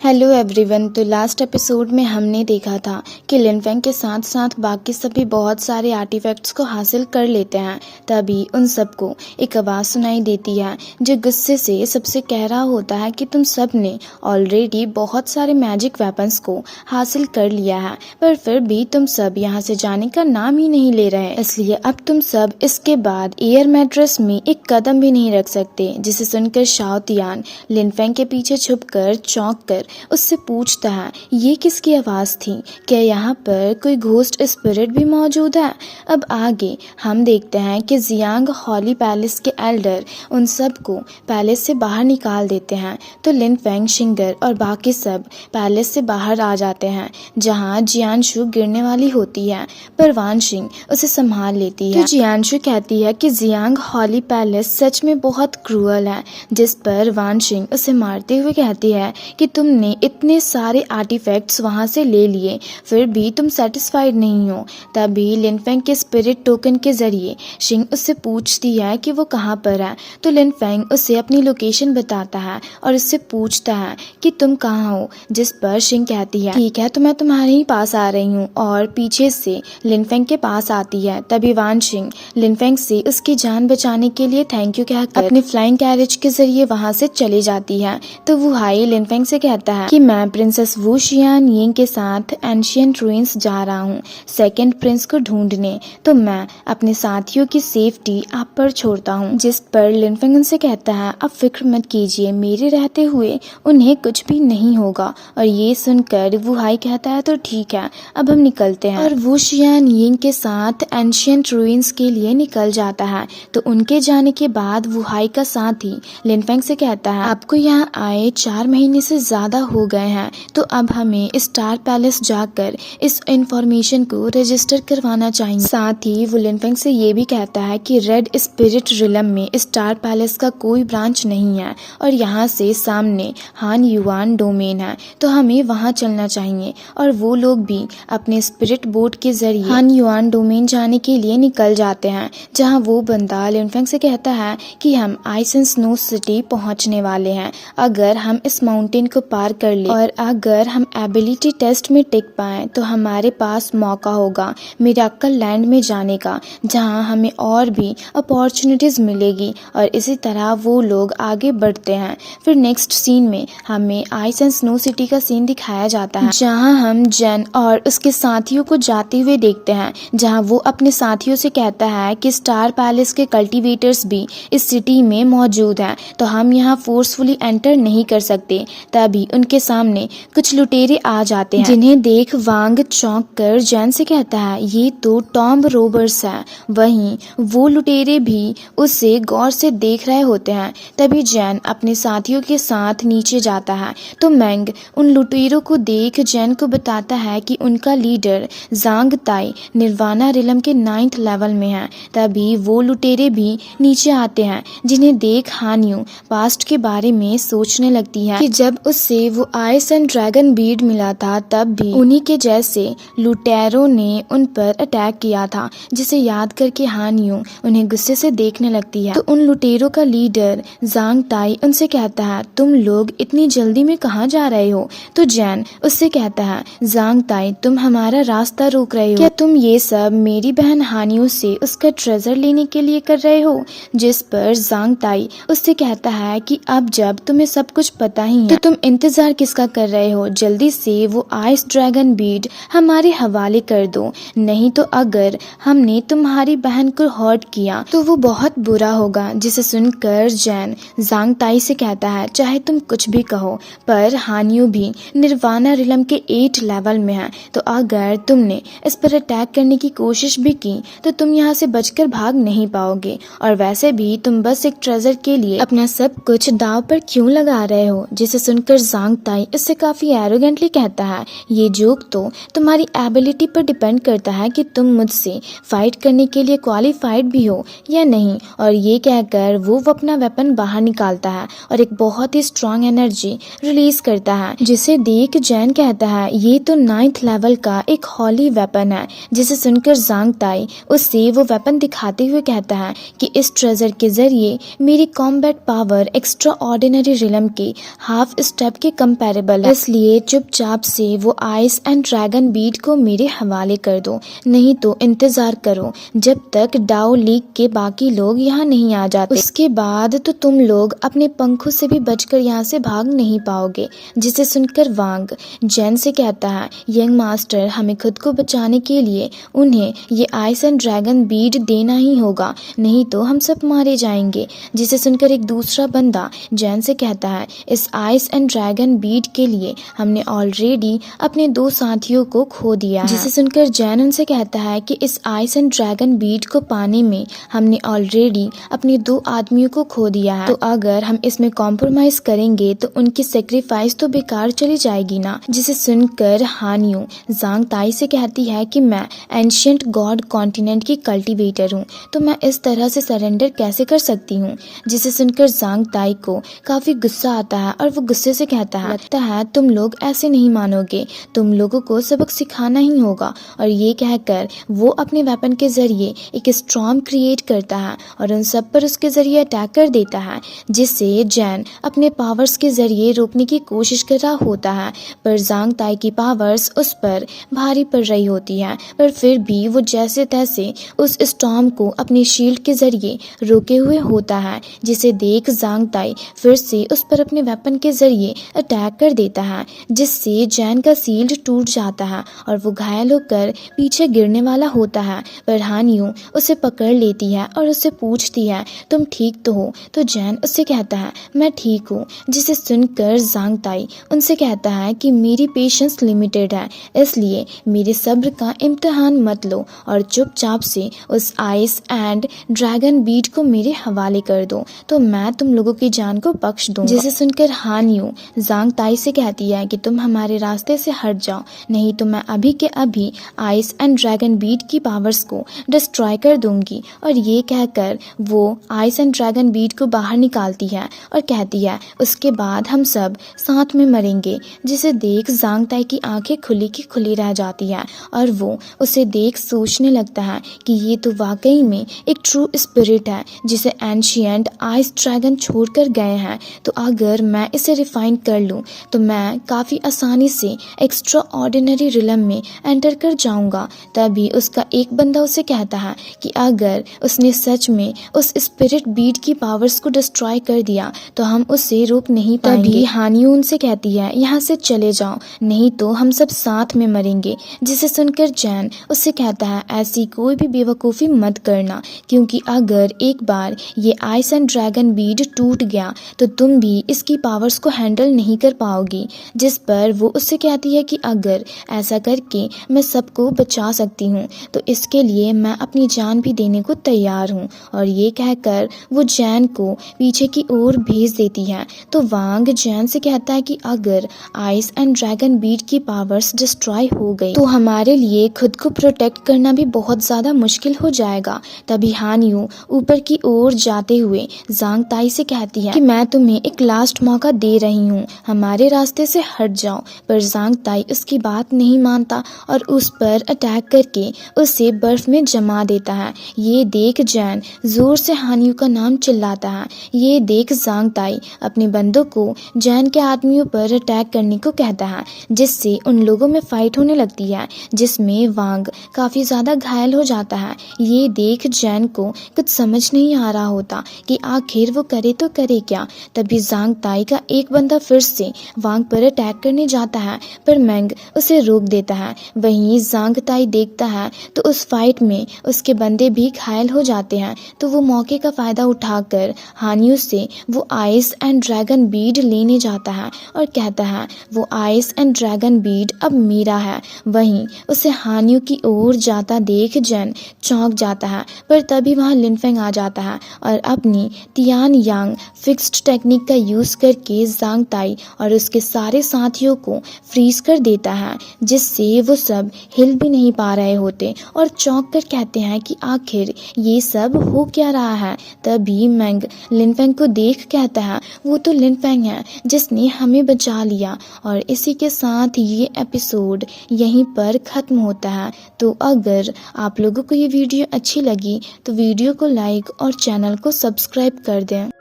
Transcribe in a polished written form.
Hello everyone. तो last episode में हमने देखा था कि लिन फेंग के साथ साथ बाकी सभी बहुत सारे आर्टिफैक्ट्स को हासिल कर लेते हैं। तभी उन सबको एक आवाज़ सुनाई देती है जो गुस्से से सबसे कह रहा होता है कि तुम सब ने ऑलरेडी बहुत सारे मैजिक वेपन्स को हासिल कर लिया है, पर फिर भी तुम सब यहाँ से जाने का नाम ही नहीं ले रहे, इसलिए अब तुम सब इसके बाद एयर मैट्रेस में एक कदम भी नहीं रख सकते। जिसे सुनकर शाओ तियान लिन फेंग के पीछे छुपकर चौंक कर उससे पूछता है, ये किसकी आवाज़ थी? क्या यहाँ पर कोई घोस्ट स्पिरिट भी मौजूद है? अब आगे हम देखते हैं कि जियांग हॉली पैलेस के एल्डर उन सब को पैलेस से बाहर निकाल देते हैं। तो लिन फेंग, शिंगर और बाकी सब पैलेस से बाहर आ जाते हैं, जहाँ जियानशु गिरने वाली होती है, पर वान शिंग उसे संभाल लेती है। तो जियानशु कहती है कि जियांग हॉली पैलेस सच में बहुत क्रूअल है, जिस पर वान शिंग उसे मारते हुए कहती है कि तुमने इतने सारे आर्टिफैक्ट्स वहां से ले लिए, फिर भी तुम सेटिस्फाइड नहीं हो। तभी लिन फेंग के स्पिरिट टोकन के जरिए शिंग उससे पूछती है कि वो कहाँ पर है। तो लिन फेंग उसे अपनी लोकेशन बताता है और उससे पूछता है कि तुम कहाँ हो, जिस पर शिंग कहती है ठीक है, तो मैं तुम्हारे ही पास आ रही हूँ, और पीछे से लिन फेंग के पास आती है। तभी वान शिंग लिन फेंग से उसकी जान बचाने के लिए थैंक यू कहकर अपने फ्लाइंग कैरेज के जरिए वहां से चली जाती है। तो वो हाई लिन फेंग से कहता है कि मैं प्रिंसेस वू शियान यिंग के साथ एंशिएंट रूइंस जा रहा हूँ सेकंड प्रिंस को ढूंढने, तो मैं अपने साथियों की सेफ्टी आप पर छोड़ता हूँ। जिस पर लिन फेंग उनसे कहता है, अब फिक्र मत कीजिए, मेरे रहते हुए उन्हें कुछ भी नहीं होगा। और ये सुनकर वू हाई कहता है तो ठीक है, अब हम निकलते हैं। और वू शियान यिंग के साथ एंशिएंट रूइंस के लिए निकल जाता है। तो उनके जाने के बाद वू हाई का साथी लिन फेंग से कहता है, आपको यहाँ आए 4 महीने से ज्यादा हो गए हैं, तो अब हमें स्टार पैलेस जाकर इस इंफॉर्मेशन को रजिस्टर करवाना चाहिए। साथ ही वो लिन फेंग से ये भी कहता है कि रेड स्पिरिट रिलम में स्टार पैलेस का कोई ब्रांच नहीं है, और यहाँ से सामने हान युआन डोमेन है, तो हमें वहाँ चलना चाहिए। और वो लोग भी अपने स्पिरिट बोट के जरिए हान युआन डोमेन जाने के लिए निकल जाते हैं, जहाँ वो बंदा लिन फेंग से कहता है कि हम आइस एंड स्नो सिटी पहुँचने वाले हैं। अगर हम इस माउंटेन को पार कर ले और अगर हम एबिलिटी टेस्ट में टिक पाए, तो हमारे पास मौका होगा मिरेकल लैंड में जाने का, जहां हमें और भी अपॉर्चुनिटीज मिलेगी। और इसी तरह वो लोग आगे बढ़ते हैं। फिर नेक्स्ट सीन में हमें आइस एंड स्नो सिटी का सीन दिखाया जाता है, जहां हम जेन और उसके साथियों को जाते हुए देखते हैं, जहां वो अपने साथियों से कहता है कि स्टार पैलेस के कल्टीवेटर्स भी इस सिटी में मौजूद हैं, तो हम यहाँ फोर्सफुली एंटर नहीं कर सकते। तभी उनके सामने कुछ लुटेरे आ जाते हैं, जिन्हें देख वांग चौंक कर जैन से कहता है, ये तो टॉम्ब रोबर्स है। वहीं वो लुटेरे भी उसे गौर से देख रहे होते हैं। तभी जैन अपने साथियों के साथ नीचे जाता है। तो मैंग उन लुटेरों को देख जैन को बताता है कि उनका लीडर जांग ताई निर्वाणा रिलम के 9th लेवल में है। तभी वो लुटेरे भी नीचे आते हैं, जिन्हें देख हानियो पास्ट के बारे में सोचने लगती है कि जब उससे वो आइस एंड ड्रैगन बीड मिला था, तब भी उन्हीं के जैसे लुटेरों ने उन पर अटैक किया था, जिसे याद करके हानियो उन्हें गुस्से से देखने लगती है। तो उन लुटेरों का लीडर जांग ताई उनसे कहता है, तुम लोग इतनी जल्दी में कहाँ जा रहे हो? तो जैन उससे कहता है, जांग ताई तुम हमारा रास्ता रोक रहे हो, क्या तुम ये सब मेरी बहन हानियो से उसका ट्रेजर लेने के लिए कर रहे हो? जिस पर जांग ताई उससे कहता है कि अब जब तुम्हें सब कुछ पता ही है, तो तुम इंतजार किसका कर रहे हो? जल्दी से वो आइस ड्रैगन बीड हमारे हवाले कर दो, नहीं तो अगर हमने तुम्हारी बहन को हर्ट किया तो वो बहुत बुरा होगा। जिसे सुनकर जैन जांग ताई से कहता है, चाहे तुम कुछ भी कहो, पर हानियो भी निर्वाणा रिलम के 8 लेवल में है, तो अगर तुमने इस पर अटैक करने की कोशिश भी की, तो तुम यहाँ से बचकर भाग नहीं पाओगे। और वैसे भी तुम बस एक ट्रेजर के लिए अपना सब कुछ दाव पर क्यों लगा रहे हो? जिसे सुनकर जांग ताई इससे काफी एरोगेंटली कहता है, ये जोक तो तुम्हारी एबिलिटी पर डिपेंड करता है कि तुम मुझसे फाइट करने के लिए क्वालिफाइड भी हो या नहीं। और ये कहकर वो अपना वेपन बाहर निकालता है और एक बहुत ही स्ट्रॉन्ग एनर्जी रिलीज करता है, जिसे देख जैन कहता है, ये तो 9th लेवल का एक हॉली वेपन है। जिसे सुनकर जांग ताई उससे वो वेपन दिखाते हुए कहता है कि इस ट्रेजर के जरिए मेरी combat power extra ordinary realm के हाफ स्टेप के कंपैरेबल है, इसलिए चुपचाप से वो आइस एंड ड्रैगन बीट को मेरे हवाले कर दो, नहीं तो इंतजार करो जब तक डाओ लीग के बाकी लोग यहाँ नहीं आ जाते। उसके बाद तो तुम लोग अपने पंखों से भी बचकर यहाँ से भाग नहीं पाओगे। जिसे सुनकर वांग जैन से कहता है, यंग मास्टर, हमें खुद को बचाने के लिए उन्हें ये आइस एंड ड्रैगन बीट देना ही होगा, नहीं तो हम सब मारे जाएंगे। जिसे सुनकर एक दूसरा बंदा जैन से कहता है, इस आइस एंड ड्रैगन बीट के लिए हमने ऑलरेडी अपने 2 साथियों को खो दिया है। जिसे सुनकर जैन उनसे कहता है कि इस आइस एंड ड्रैगन बीट को पाने में हमने ऑलरेडी अपने 2 आदमियों को खो दिया है, तो अगर हम इसमें कॉम्प्रोमाइज करेंगे तो उनकी सेक्रीफाइस तो बेकार चली जाएगी ना। जिसे सुनकर हानियो जांग ताई से कहती है कि मैं एंशिएंट गॉड कॉन्टिनेंट की कल्टीवेटर हूँ, तो मैं इस तरह से सरेंडर कैसे कर सकती हूँ। जिसे सुनकर जांग ताई को काफी गुस्सा आता है और वो गुस्से से कहता है, लगता है तुम लोग ऐसे नहीं मानोगे, तुम लोगों को सबक सिखाना ही होगा। और ये कहकर वो अपने वेपन के जरिए एक स्टॉर्म क्रिएट करता है और उन सब पर उसके जरिए अटैक कर देता है, जिससे जैन अपने पावर्स के जरिए रोकने की कोशिश कर रहा होता है, पर जांग ताई की पावर्स उस पर भारी पड़ रही होती है। पर फिर भी वो जैसे तैसे उस स्टॉर्म को अपने शील्ड के जरिए रोके हुए होता है। जिसे देख जांग ताई फिर से उस पर अपने वेपन के जरिए अटैक कर देता है, जिससे जैन का शील्ड टूट जाता है और वो घायल होकर पीछे गिरने वाला होता है। पर हानियो उसे पकड़ लेती है और उससे पूछती है, तुम ठीक तो हो? तो जैन उससे कहता है, मैं ठीक हूँ। जिसे सुनकर जांग ताई उनसे कहता है कि मेरी पेशेंस लिमिटेड है, इसलिए मेरे सब्र का इम्तिहान मत लो और चुपचाप से उस आइस एंड ड्रैगन बीट को मेरे हवाले कर दो, तो मैं तुम लोगों की जान को बख्श दूंगा। जिसे सुनकर हानियो जांग ताई से कहती है कि तुम हमारे रास्ते से हट जाओ, नहीं तो मैं अभी के अभी आइस एंड ड्रैगन बीट की पावर्स को डिस्ट्रॉय कर दूंगी। और ये कहकर वो आइस एंड ड्रैगन बीट को बाहर निकालती है और कहती है, उसके बाद हम सब साथ में मरेंगे। जिसे देख जांग ताई की आंखें खुली की खुली रह जाती है और वो उसे देख सोचने लगता है कि ये तो वाकई में एक ट्रू स्पिरिट है जिसे एंशिएंट आइस ड्रैगन छोड़कर गए हैं। तो अगर मैं इसे रिफाइन कर लूँ तो मैं काफ़ी आसानी से एक्स्ट्रा ऑर्डिनरी रिलम में एंटर कर जाऊंगा। तभी उसका एक बंदा उसे कहता है कि अगर उसने सच में उस स्पिरिट बीट की पावर्स को डिस्ट्रॉय कर दिया तो हम उसे रोक नहीं पाएंगे। तभी हानियो उनसे कहती है, यहाँ से चले जाओ, नहीं तो हम सब साथ में मरेंगे। जिसे सुनकर जैन उससे कहता है, ऐसी कोई भी बेवकूफ़ी मत करना, क्योंकि अगर एक बार ये आइस एंड ड्रैगन बीट टूट गया तो तुम भी इसकी पावर्स को हैंडल नहीं कर पाओगी। जिस पर वो उससे कहती है कि अगर ऐसा करके मैं सबको बचा सकती हूँ तो इसके लिए मैं अपनी जान भी देने को तैयार हूँ। और ये कहकर वो जैन को पीछे की ओर भेज देती है। तो वांग जैन से कहता है कि अगर आइस एंड ड्रैगन बीट की पावर्स डिस्ट्रॉय हो गई तो हमारे लिए खुद को प्रोटेक्ट करना भी बहुत ज़्यादा मुश्किल हो जाएगा। तभी हानियो ऊपर की ओर जाते हुए जांग ताई से कहती है कि मैं तुम्हें एक लास्ट मौका दे रही हूँ, हमारे रास्ते से हट जाओ। पर जांग ताई उसकी बात नहीं मानता और उस पर अटैक करके उसे बर्फ में जमा देता है। ये देख जैन जोर से हानियो का नाम चिल्लाता है। ये देख जांग ताई अपने बंदों को जैन के आदमियों पर अटैक करने को कहता है, जिससे उन लोगों में फाइट होने लगती है, जिसमें वांग काफ़ी ज़्यादा घायल हो जाता है। ये देख जैन को कुछ समझ नहीं आ रहा होता कि आखिर वो करे तो करे क्या। तभी जांग ताई का एक बंदा फिर से वांग पर अटैक करने जाता है, पर मैंग उसे रोक देता है। वहीं जांग ताई देखता है तो उस फाइट में उसके बंदे भी घायल हो जाते हैं। तो वो मौके का फ़ायदा उठाकर हानियो से वो आइस एंड ड्रैगन बीड लेने जाता है और कहता है, वो आइस एंड ड्रैगन बीड अब मेरा है। वहीं उसे हानियो की ओर जाता देख जैन चौंक जाता है, पर तभी वहाँ लिनफेंग आ जाता है और अपनी तियान यांग फिक्स्ड टेक्निक का यूज़ करके जांग ताई और उसके सारे साथियों को फ्रीज कर देता है, जिससे वो सब हिल भी नहीं पा रहे होते और चौंक कर कहते हैं कि आखिर ये सब हो क्या रहा है। तभी मैंग लिनफेंग को देख कहता है, वो तो लिनफेंग है जिसने हमें बचा लिया। और इसी के साथ ये एपिसोड यहीं पर ख़त्म होता है। तो अगर आप लोगों को ये वीडियो अच्छी लगी तो वीडियो को लाइक और चैनल को सब्सक्राइब कर दें।